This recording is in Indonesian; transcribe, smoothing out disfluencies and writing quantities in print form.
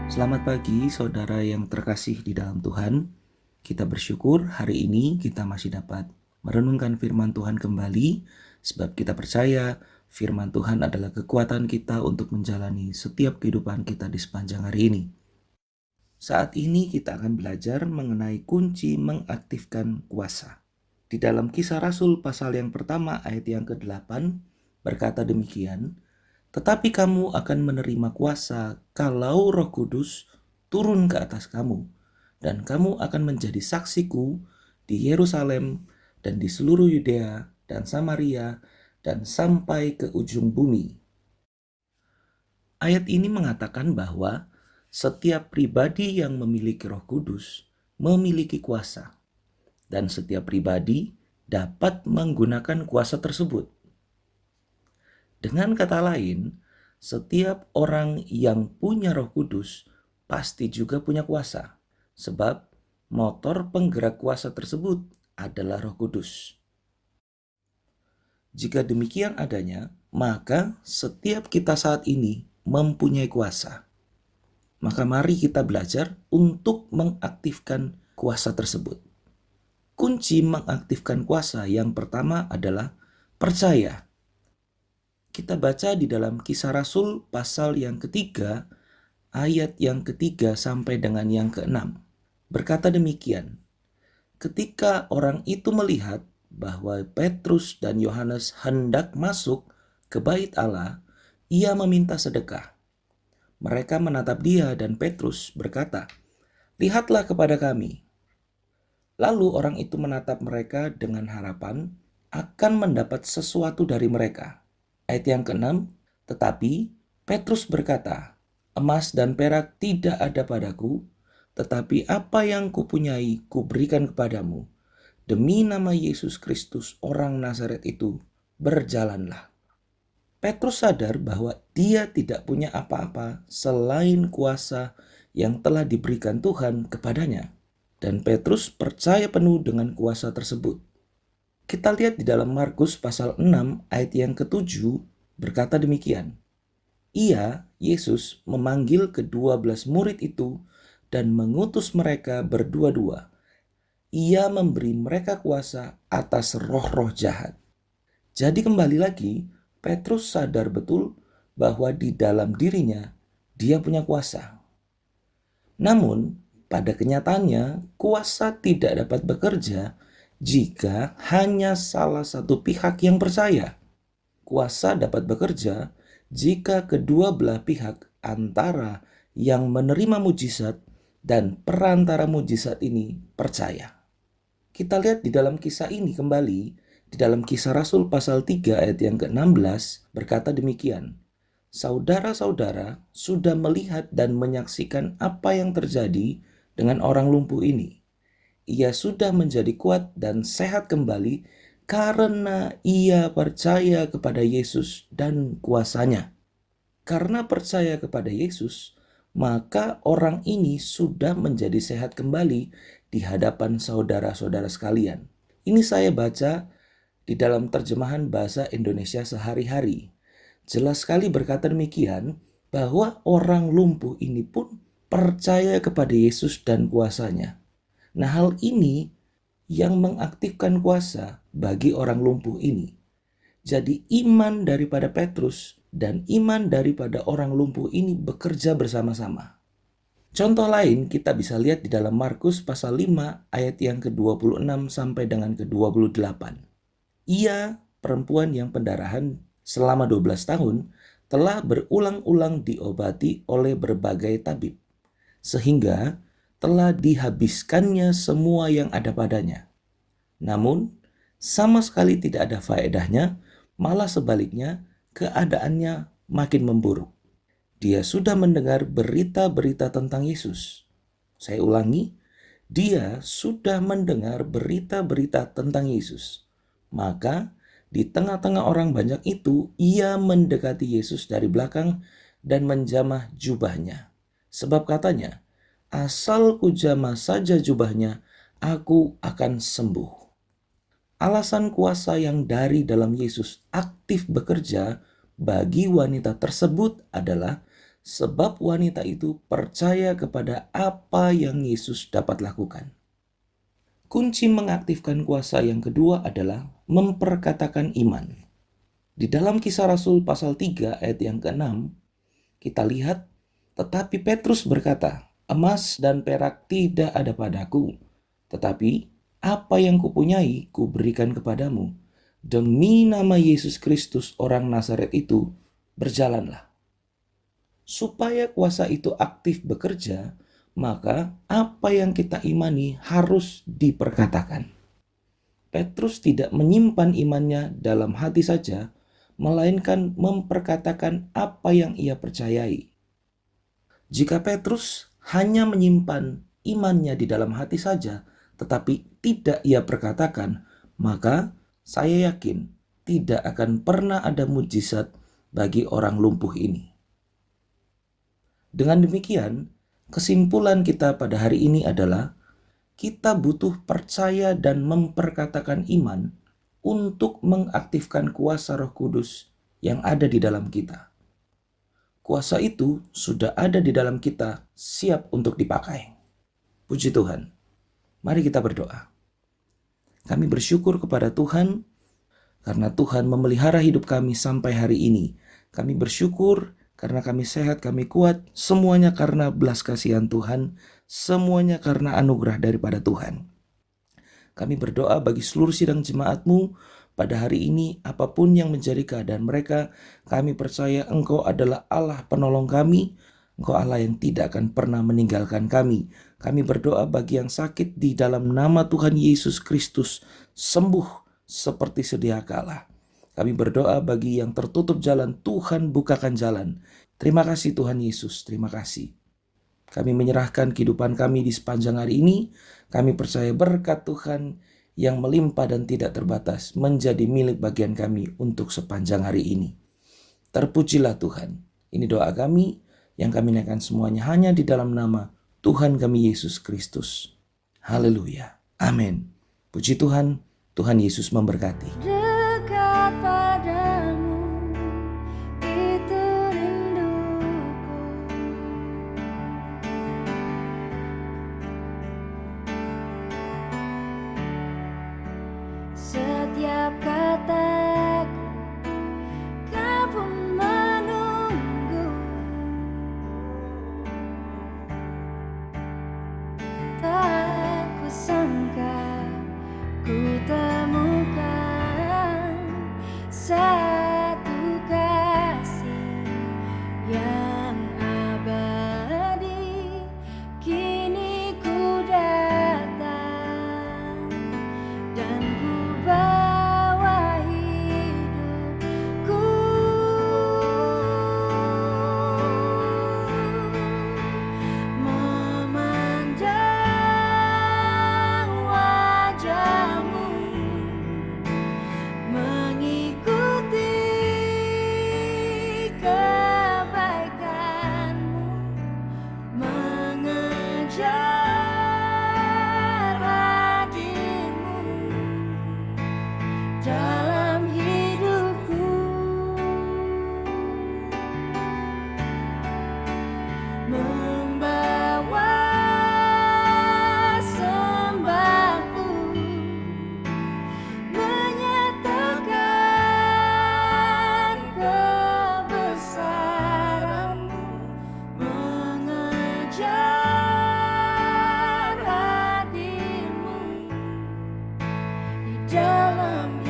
Selamat pagi saudara yang terkasih di dalam Tuhan. Kita bersyukur hari ini kita masih dapat merenungkan firman Tuhan kembali, sebab kita percaya firman Tuhan adalah kekuatan kita untuk menjalani setiap kehidupan kita di sepanjang hari ini. Saat ini kita akan belajar mengenai kunci mengaktifkan kuasa. Di dalam Kisah Rasul pasal yang pertama ayat yang ke-8 berkata demikian, "Tetapi kamu akan menerima kuasa kalau Roh Kudus turun ke atas kamu, dan kamu akan menjadi saksiku di Yerusalem dan di seluruh Yudea dan Samaria dan sampai ke ujung bumi." Ayat ini mengatakan bahwa setiap pribadi yang memiliki Roh Kudus memiliki kuasa, dan setiap pribadi dapat menggunakan kuasa tersebut. Dengan kata lain, setiap orang yang punya Roh Kudus pasti juga punya kuasa, sebab motor penggerak kuasa tersebut adalah Roh Kudus. Jika demikian adanya, maka setiap kita saat ini mempunyai kuasa. Maka mari kita belajar untuk mengaktifkan kuasa tersebut. Kunci mengaktifkan kuasa yang pertama adalah percaya. Kita baca di dalam Kisah Rasul pasal yang ketiga, ayat yang ketiga sampai dengan yang keenam. Berkata demikian, ketika orang itu melihat bahwa Petrus dan Yohanes hendak masuk ke bait Allah, ia meminta sedekah. Mereka menatap dia dan Petrus berkata, "Lihatlah kepada kami." Lalu orang itu menatap mereka dengan harapan akan mendapat sesuatu dari mereka. Ayat yang ke-6, tetapi Petrus berkata, "Emas dan perak tidak ada padaku, tetapi apa yang kupunyai kuberikan kepadamu. Demi nama Yesus Kristus orang Nazaret itu, berjalanlah." Petrus sadar bahwa dia tidak punya apa-apa selain kuasa yang telah diberikan Tuhan kepadanya. Dan Petrus percaya penuh dengan kuasa tersebut. Kita lihat di dalam Markus pasal 6 ayat yang ke-7 berkata demikian. Ia, Yesus, memanggil ke-12 murid itu dan mengutus mereka berdua-dua. Ia memberi mereka kuasa atas roh-roh jahat. Jadi kembali lagi, Petrus sadar betul bahwa di dalam dirinya dia punya kuasa. Namun, pada kenyataannya, kuasa tidak dapat bekerja jika hanya salah satu pihak yang percaya. Kuasa dapat bekerja jika kedua belah pihak antara yang menerima mujizat dan perantara mujizat ini percaya. Kita lihat di dalam kisah ini kembali, di dalam Kisah Rasul pasal 3 ayat yang ke-16 berkata demikian. Saudara-saudara sudah melihat dan menyaksikan apa yang terjadi dengan orang lumpuh ini. Ia sudah menjadi kuat dan sehat kembali karena ia percaya kepada Yesus dan kuasanya. Karena percaya kepada Yesus, maka orang ini sudah menjadi sehat kembali di hadapan saudara-saudara sekalian. Ini saya baca di dalam terjemahan bahasa Indonesia sehari-hari. Jelas sekali berkata demikian bahwa orang lumpuh ini pun percaya kepada Yesus dan kuasanya. Nah, hal ini yang mengaktifkan kuasa bagi orang lumpuh ini. Jadi iman daripada Petrus dan iman daripada orang lumpuh ini bekerja bersama-sama. Contoh lain kita bisa lihat di dalam Markus pasal 5 ayat yang ke-26 sampai dengan ke-28. Ia, perempuan yang pendarahan selama 12 tahun, telah berulang-ulang diobati oleh berbagai tabib, sehingga telah dihabiskannya semua yang ada padanya. Namun, sama sekali tidak ada faedahnya, malah sebaliknya keadaannya makin memburuk. Dia sudah mendengar berita-berita tentang Yesus. Saya ulangi, dia sudah mendengar berita-berita tentang Yesus. Maka di tengah-tengah orang banyak itu, ia mendekati Yesus dari belakang dan menjamah jubahnya. Sebab katanya, asal kujamah saja jubahnya, aku akan sembuh. Alasan kuasa yang dari dalam Yesus aktif bekerja bagi wanita tersebut adalah sebab wanita itu percaya kepada apa yang Yesus dapat lakukan. Kunci mengaktifkan kuasa yang kedua adalah memperkatakan iman. Di dalam Kisah Rasul pasal 3 ayat yang ke-6, kita lihat, tetapi Petrus berkata, emas dan perak tidak ada padaku, tetapi apa yang kupunyai kuberikan kepadamu. Demi nama Yesus Kristus orang Nazaret itu, berjalanlah. Supaya kuasa itu aktif bekerja, maka apa yang kita imani harus diperkatakan. Petrus tidak menyimpan imannya dalam hati saja, melainkan memperkatakan apa yang ia percayai. Jika Petrus hanya menyimpan imannya di dalam hati saja, tetapi tidak ia perkatakan, maka saya yakin tidak akan pernah ada mujizat bagi orang lumpuh ini. Dengan demikian, kesimpulan kita pada hari ini adalah kita butuh percaya dan memperkatakan iman untuk mengaktifkan kuasa Roh Kudus yang ada di dalam kita. Kuasa itu sudah ada di dalam kita, siap untuk dipakai. Puji Tuhan. Mari kita berdoa. Kami bersyukur kepada Tuhan karena Tuhan memelihara hidup kami sampai hari ini. Kami bersyukur karena kami sehat, kami kuat, semuanya karena belas kasihan Tuhan, semuanya karena anugerah daripada Tuhan. Kami berdoa bagi seluruh sidang jemaat-Mu pada hari ini, apapun yang menjadi keadaan mereka, kami percaya Engkau adalah Allah penolong kami, Engkau Allah yang tidak akan pernah meninggalkan kami. Kami berdoa bagi yang sakit di dalam nama Tuhan Yesus Kristus, sembuh seperti sedia kala. Kami berdoa bagi yang tertutup jalan, Tuhan bukakan jalan. Terima kasih Tuhan Yesus, terima kasih. Kami menyerahkan kehidupan kami di sepanjang hari ini. Kami percaya berkat Tuhan yang melimpah dan tidak terbatas menjadi milik bagian kami untuk sepanjang hari ini. Terpujilah Tuhan. Ini doa kami yang kami naikkan semuanya hanya di dalam nama Tuhan kami Yesus Kristus. Haleluya. Amin. Puji Tuhan, Tuhan Yesus memberkati. Dekat padamu, itu rinduku. Setiap kataku, kau pun menunggu. Tak kusangka ku temukan satu kasih yang abadi. Kini ku datang dan ku bawa hidupku, memandang wajah-Mu, mengikuti kebaikan-Mu, mengejar hadir-Mu dalam hidupku, membawa sembahku, menyatakan kebesaran-Mu, mengejar hadir-Mu di dalam